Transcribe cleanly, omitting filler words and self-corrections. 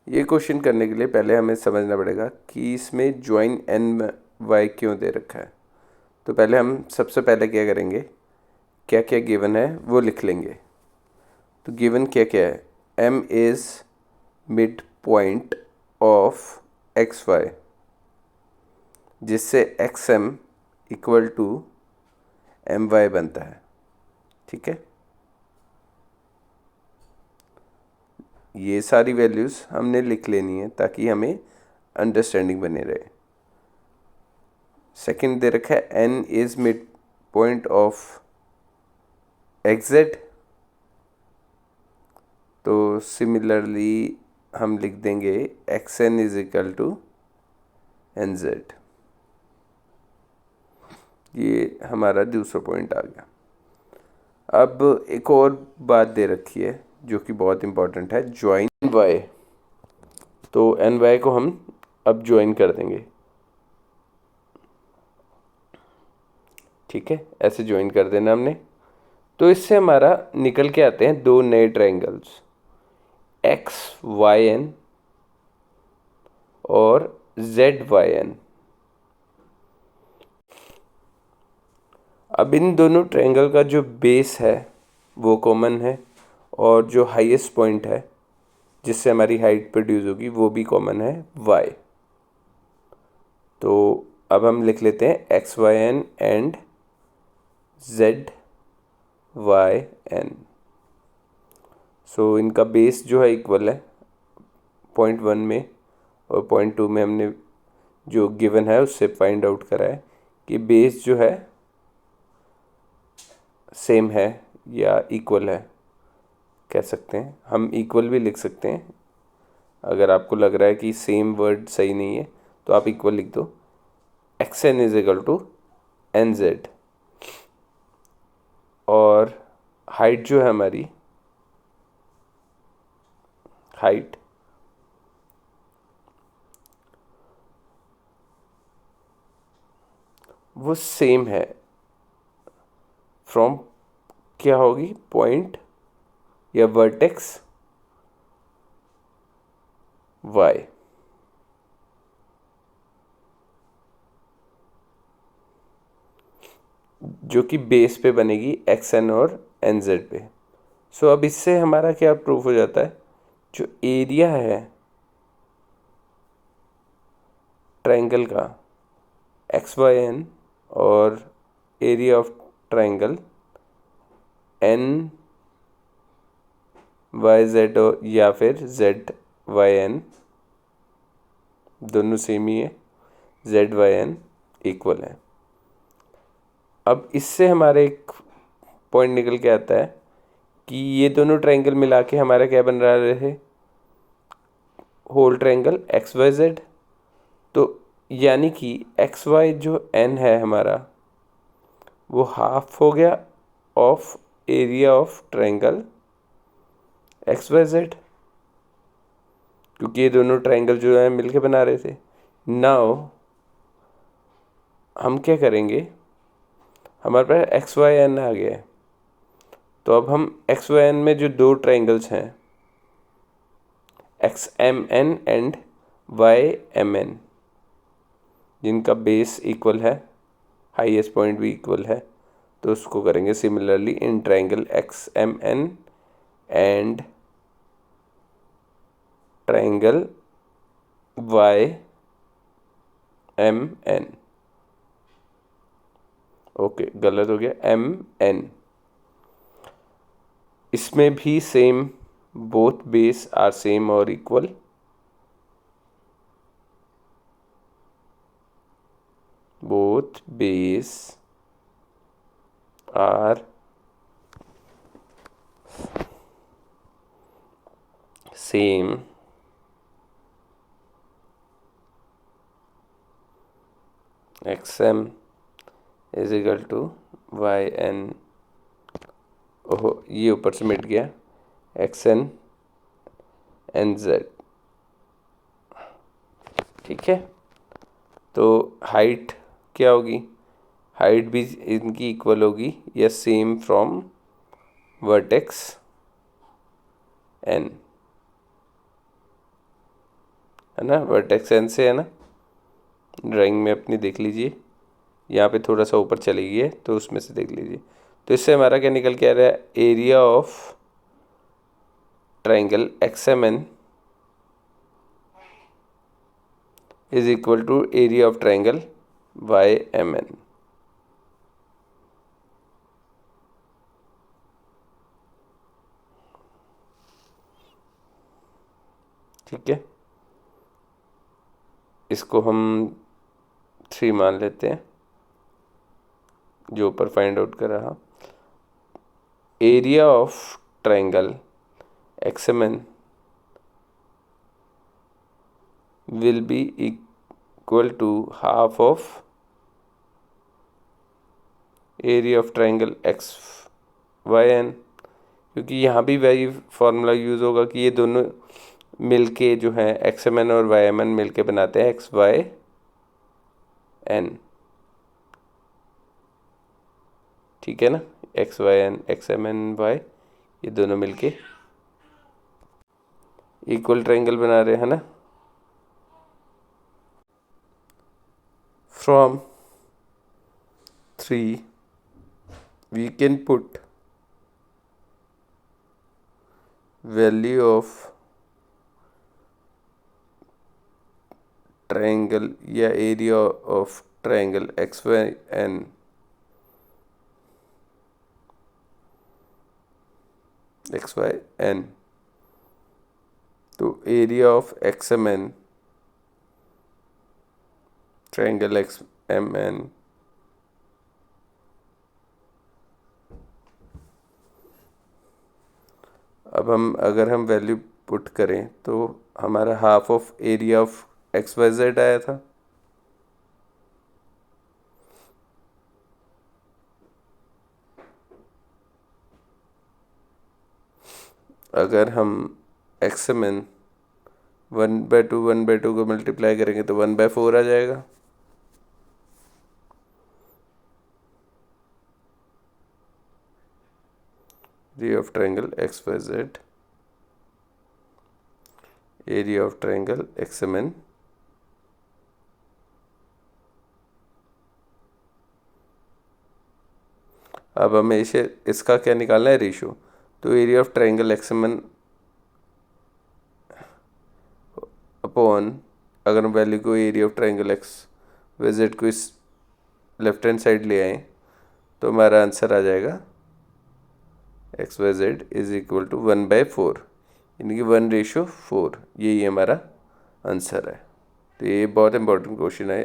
ये क्वेश्चन करने के लिए पहले हमें समझना पड़ेगा कि इसमें ज्वाइन एन वाई क्यों दे रखा है। तो पहले हम सबसे पहले क्या करेंगे, क्या क्या गिवन है वो लिख लेंगे। तो गिवन क्या क्या है, m is mid point of X Y, जिससे X M equal to M Y बनता है। ठीक है, ये सारी वैल्यूज़ हमने लिख लेनी है ताकि हमें अंडरस्टैंडिंग बने रहे। सेकंड दे रखा है n is mid point of X Z, तो सिमिलरली हम लिख देंगे X N is equal to N Z. ये हमारा दूसरा पॉइंट आ गया। अब एक और बात दे रखी है जो कि बहुत इंपॉर्टेंट है, ज्वाइन वाई। तो एन वाई को हम अब ज्वाइन कर देंगे। ठीक है, ऐसे ज्वाइन कर देना हमने। तो इससे हमारा निकल के आते हैं दो नए ट्रायंगल्स, एक्स वाई एन और जेड वाई एन। अब इन दोनों ट्रायंगल का जो बेस है वो कॉमन है, और जो हाईएस्ट पॉइंट है जिससे हमारी हाइट प्रोड्यूस होगी वो भी कॉमन है, y। तो अब हम लिख लेते हैं X Y N and Z Y N. So इनका बेस जो है इक्वल है पॉइंट 1 में, और पॉइंट 2 में हमने जो गिवन है उससे फाइंड आउट करा है कि बेस जो है सेम है या इक्वल है। कह सकते हैं हम इक्वल भी लिख सकते हैं। अगर आपको लग रहा है कि सेम वर्ड सही नहीं है तो आप इक्वल लिख दो, X N is equal to N Z. और हाइट जो है हमारी, हाइट वो सेम है फ्रॉम, क्या होगी, पॉइंट या वर्टेक्स वाई। जो कि बेस पे बनेगी एक्स एन और एन जेड पे। सो अब इससे हमारा क्या प्रूफ हो जाता है, जो एरिया है ट्रायंगल का एक्स वाई एन और area of triangle N Y Z या फिर जेड वाई एन, दोनों सेम ही है, जेड वाई एन इक्वल है। अब इससे हमारे एक पॉइंट निकल के आता है कि ये दोनों ट्रायंगल मिला के हमारा क्या बन रहा है, whole triangle X Y Z. तो यानी कि एक्स वाई जो एन है हमारा वो हाफ हो गया of area of triangle X Y Z, क्योंकि ये दोनों ट्रायंगल जो है मिलके बना रहे थे। नाउ हम क्या करेंगे, हमारे पास एक्स वाई एन आ गया है। तो अब हम एक्स वाई एन में जो दो ट्रायंगल्स हैं, X M N and Y M N, जिनका बेस इक्वल है, हाईएस्ट पॉइंट भी इक्वल है, तो उसको करेंगे similarly in triangle X M N and triangle Y M N. Okay, गलत हो गया, एम एन। इसमें भी same, both base are same और equal. Both base are same X M is equal to Y N. ओहो, ये ऊपर से मिट गया, एक्स एन एन जेड। ठीक है, तो हाइट क्या होगी, हाइट भी इनकी इक्वल होगी या सेम फ्रॉम वर्टेक्स एन। है ना, वर्टेक्स एन से, है ना। ड्राइंग में अपनी देख लीजिए, यहाँ पे थोड़ा सा ऊपर चली गई है तो उसमें से देख लीजिए। तो इससे हमारा क्या निकल के आ रहा है, area of triangle X M N is equal to area of triangle Y M N. ठीक है, इसको हम 3 मान लेते हैं जो ऊपर फाइंड आउट कर रहा। Area of triangle X M N will be equal to half of area of triangle X Y N, क्योंकि यहाँ भी वही फार्मूला यूज़ होगा कि ये दोनों मिलके जो है एक्स एम एन और वाई एम एन मिल बनाते हैं एक्स वाई एन। ठीक है ना, X Y N, X M N Y, ये दोनों मिलके इक्वल ट्रायंगल बना रहे हैं ना। From 3 we can put value of triangle या area of triangle X Y N X Y N तो area of X M N triangle X M N अब हम अगर हम वैल्यू पुट करें तो हमारा half of area of X Y Z आया था। अगर हम एक्स एम एन 1/2 को मल्टीप्लाई करेंगे तो 1/4 आ जाएगा। Area of triangle X Y Z, area of triangle X M N अब हमें इसे इसका क्या निकालना है, रेशियो। तो area of triangle X M N upon, अगर हम वैल्यू को area of triangle X Y Z को इस लेफ्ट हैंड साइड ले आए तो हमारा आंसर आ जाएगा X Y Z is equal to 1/4, यानी कि 1/4, यही हमारा आंसर है। तो ये बहुत इंपॉर्टेंट क्वेश्चन है।